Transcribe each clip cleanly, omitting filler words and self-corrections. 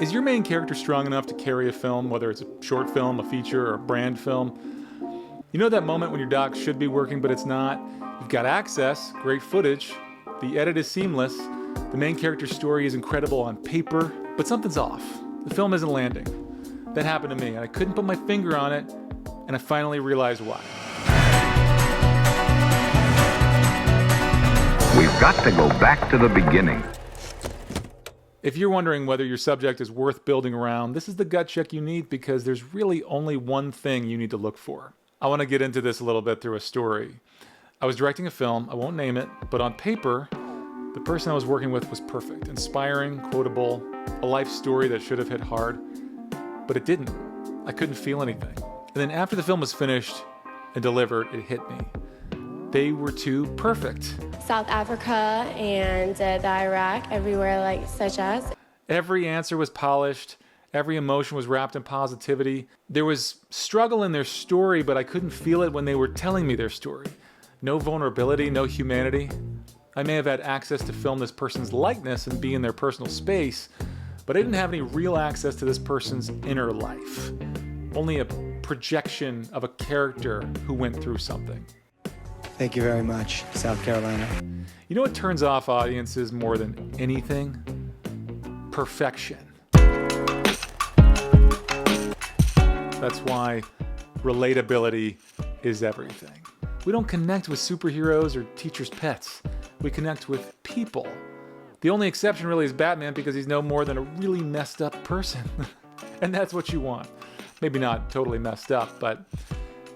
Is your main character strong enough to carry a film, whether it's a short film, a feature, or a brand film? You know that moment when your doc should be working, but it's not? You've got access, great footage, the edit is seamless, the main character's story is incredible on paper, but something's off. The film isn't landing. That happened to me, and I couldn't put my finger on it, and I finally realized why. We've got to go back to the beginning. If you're wondering whether your subject is worth building around, this is the gut check you need because there's really only one thing you need to look for. I want to get into this a little bit through a story. I was directing a film, I won't name it, but on paper, the person I was working with was perfect, inspiring, quotable, a life story that should have hit hard, but it didn't. I couldn't feel anything. And then after the film was finished and delivered, it hit me. They were too perfect. South Africa and the Iraq, everywhere like such as. Every answer was polished. Every emotion was wrapped in positivity. There was struggle in their story, but I couldn't feel it when they were telling me their story. No vulnerability, no humanity. I may have had access to film this person's likeness and be in their personal space, but I didn't have any real access to this person's inner life. Only a projection of a character who went through something. Thank you very much, South Carolina. You know what turns off audiences more than anything? Perfection. That's why relatability is everything. We don't connect with superheroes or teachers' pets. We connect with people. The only exception really is Batman because he's no more than a really messed up person. And that's what you want. Maybe not totally messed up, but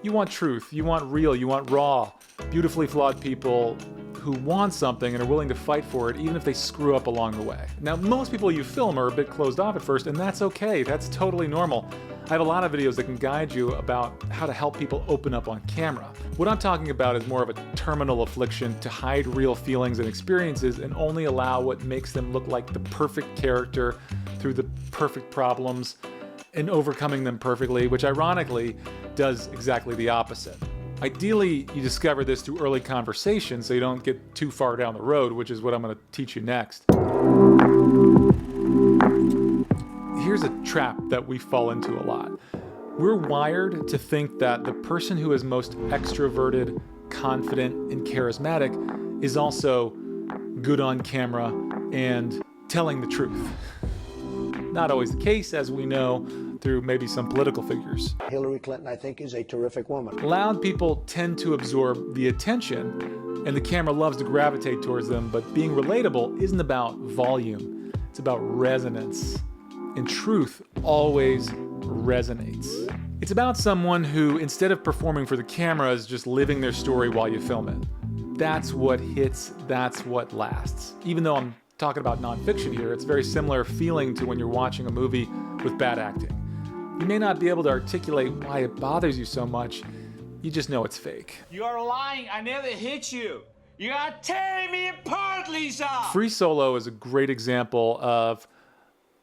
you want truth, you want real, you want raw, beautifully flawed people who want something and are willing to fight for it even if they screw up along the way. Now, most people you film are a bit closed off at first, and that's okay. That's totally normal. I have a lot of videos that can guide you about how to help people open up on camera. What I'm talking about is more of a terminal affliction to hide real feelings and experiences and only allow what makes them look like the perfect character through the perfect problems and overcoming them perfectly, which ironically does exactly the opposite. Ideally, you discover this through early conversation so you don't get too far down the road, which is what I'm going to teach you next. Here's a trap that we fall into a lot. We're wired to think that the person who is most extroverted, confident, and charismatic is also good on camera and telling the truth. Not always the case, as we know, through maybe some political figures. Hillary Clinton, I think, is a terrific woman. Loud people tend to absorb the attention, and the camera loves to gravitate towards them, but being relatable isn't about volume. It's about resonance. And truth always resonates. It's about someone who, instead of performing for the camera, is just living their story while you film it. That's what hits, that's what lasts. Even though I'm talking about nonfiction here, it's a very similar feeling to when you're watching a movie with bad acting. You may not be able to articulate why it bothers you so much, you just know it's fake. You are lying, I never hit you. You are tearing me apart, Lisa! Free Solo is a great example of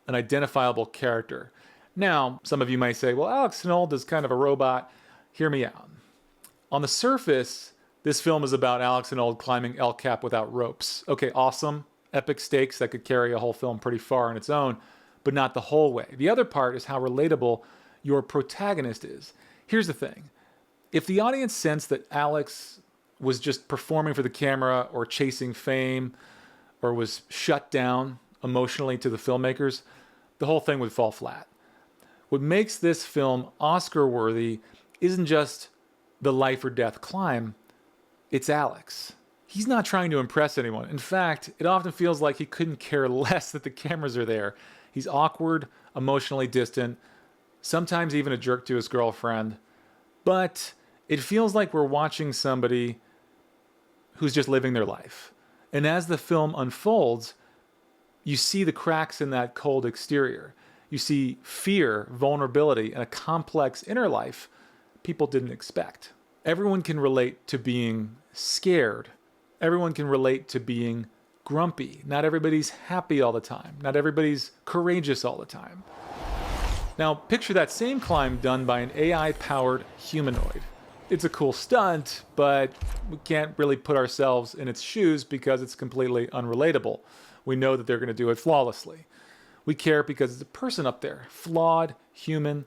an identifiable character. Now, some of you might say, well, Alex Honnold is kind of a robot. Hear me out. On the surface, this film is about Alex Honnold climbing El Cap without ropes. Okay, awesome. Epic stakes that could carry a whole film pretty far on its own, but not the whole way. The other part is how relatable your protagonist is. Here's the thing. If the audience sensed that Alex was just performing for the camera or chasing fame or was shut down emotionally to the filmmakers, the whole thing would fall flat. What makes this film Oscar-worthy isn't just the life or death climb, it's Alex. He's not trying to impress anyone. In fact, it often feels like he couldn't care less that the cameras are there. He's awkward, emotionally distant, sometimes even a jerk to his girlfriend. But it feels like we're watching somebody who's just living their life. And as the film unfolds, you see the cracks in that cold exterior. You see fear, vulnerability, and a complex inner life people didn't expect. Everyone can relate to being scared. Everyone can relate to being grumpy. Not everybody's happy all the time. Not everybody's courageous all the time. Now, picture that same climb done by an AI-powered humanoid. It's a cool stunt, but we can't really put ourselves in its shoes because it's completely unrelatable. We know that they're going to do it flawlessly. We care because it's a person up there, flawed, human,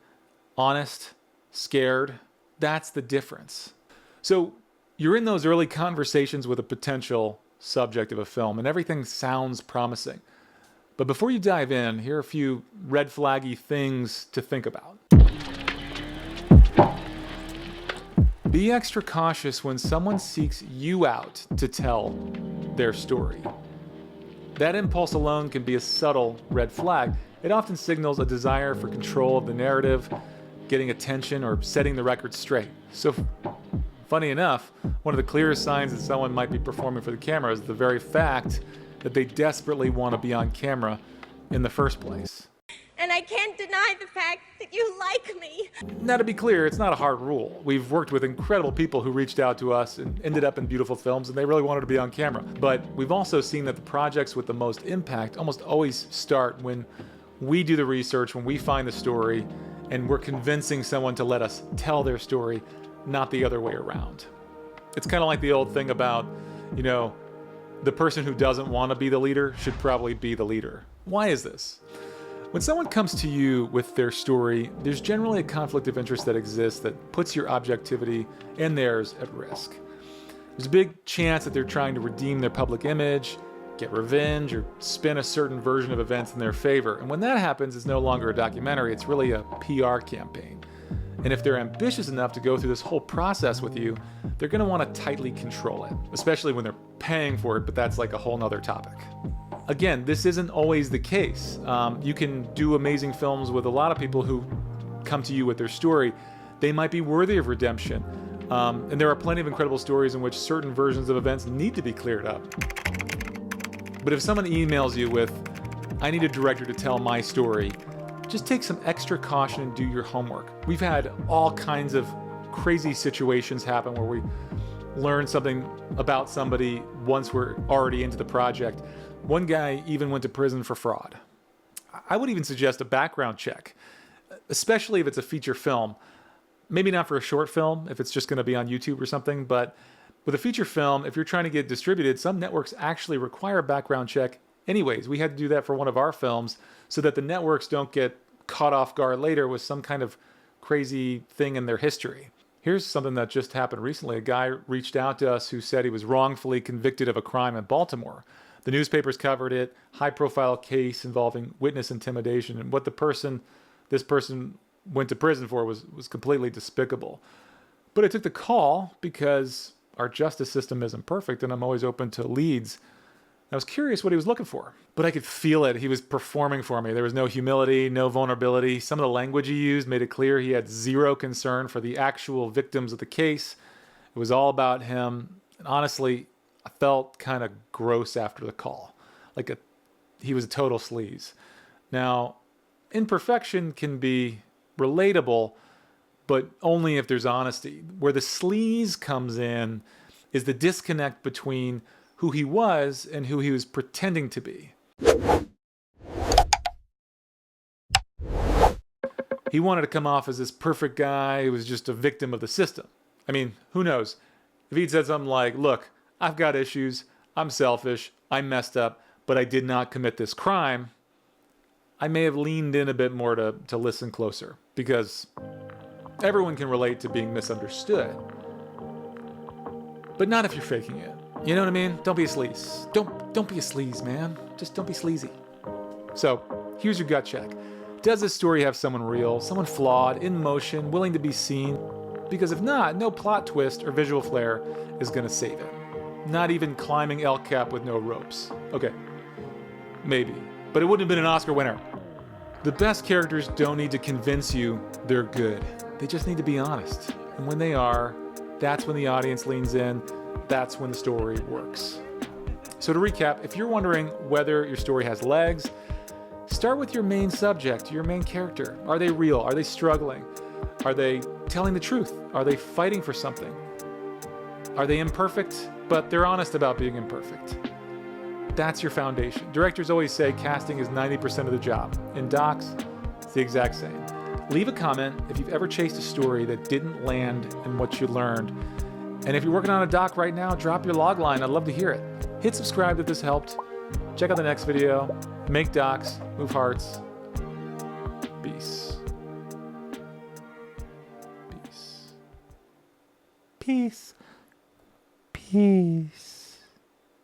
honest, scared. That's the difference. So you're in those early conversations with a potential subject of a film, and everything sounds promising. But before you dive in, here are a few red flaggy things to think about. Be extra cautious when someone seeks you out to tell their story. That impulse alone can be a subtle red flag. It often signals a desire for control of the narrative, getting attention, or setting the record straight. So, funny enough, one of the clearest signs that someone might be performing for the camera is the very fact that they desperately want to be on camera in the first place. And I can't deny the fact that you like me. Now, to be clear, it's not a hard rule. We've worked with incredible people who reached out to us and ended up in beautiful films, and they really wanted to be on camera. But we've also seen that the projects with the most impact almost always start when we do the research, when we find the story, and we're convincing someone to let us tell their story, not the other way around. It's kind of like the old thing about, the person who doesn't want to be the leader should probably be the leader. Why is this? When someone comes to you with their story, there's generally a conflict of interest that exists that puts your objectivity and theirs at risk. There's a big chance that they're trying to redeem their public image, get revenge, or spin a certain version of events in their favor. And when that happens, it's no longer a documentary, it's really a PR campaign. And if they're ambitious enough to go through this whole process with you, they're going to want to tightly control it, especially when they're paying for it, but that's like a whole nother topic. Again, this isn't always the case. You can do amazing films with a lot of people who come to you with their story. They might be worthy of redemption. And there are plenty of incredible stories in which certain versions of events need to be cleared up. But if someone emails you with, I need a director to tell my story, just take some extra caution and do your homework. We've had all kinds of crazy situations happen where we learn something about somebody once we're already into the project. One guy even went to prison for fraud. I would even suggest a background check, especially if it's a feature film. Maybe not for a short film, if it's just going to be on YouTube or something, but with a feature film, if you're trying to get it distributed, some networks actually require a background check anyways. We had to do that for one of our films so that the networks don't get caught off guard later with some kind of crazy thing in their history. Here's something that just happened recently. A guy reached out to us who said he was wrongfully convicted of a crime in Baltimore. The newspapers covered it, high-profile case involving witness intimidation, and what this person went to prison for was completely despicable. But I took the call because our justice system isn't perfect, and I'm always open to leads. I was curious what he was looking for, but I could feel it. He was performing for me. There was no humility, no vulnerability. Some of the language he used made it clear he had zero concern for the actual victims of the case. It was all about him, and honestly, I felt kind of gross after the call. He was a total sleaze. Now, imperfection can be relatable, but only if there's honesty. Where the sleaze comes in is the disconnect between who he was and who he was pretending to be. He wanted to come off as this perfect guy who was just a victim of the system. I mean, who knows? If he'd said something like, look, I've got issues, I'm selfish, I messed up, but I did not commit this crime, I may have leaned in a bit more to listen closer, because everyone can relate to being misunderstood. But not if you're faking it. You know what I mean? Don't be a sleaze. Don't be a sleaze, man. Just don't be sleazy. So, here's your gut check. Does this story have someone real, someone flawed, in motion, willing to be seen? Because if not, no plot twist or visual flair is going to save it. Not even climbing El Cap with no ropes. Okay, maybe. But it wouldn't have been an Oscar winner. The best characters don't need to convince you they're good. They just need to be honest. And when they are, that's when the audience leans in. That's when the story works. So to recap, if you're wondering whether your story has legs, start with your main subject, your main character. Are they real? Are they struggling? Are they telling the truth? Are they fighting for something? Are they imperfect, but they're honest about being imperfect? That's your foundation. Directors always say casting is 90% of the job. In docs, it's the exact same. Leave a comment if you've ever chased a story that didn't land in what you learned. And if you're working on a doc right now, drop your log line. I'd love to hear it. Hit subscribe if this helped. Check out the next video. Make docs, move hearts. Peace. Peace. Peace. Peace.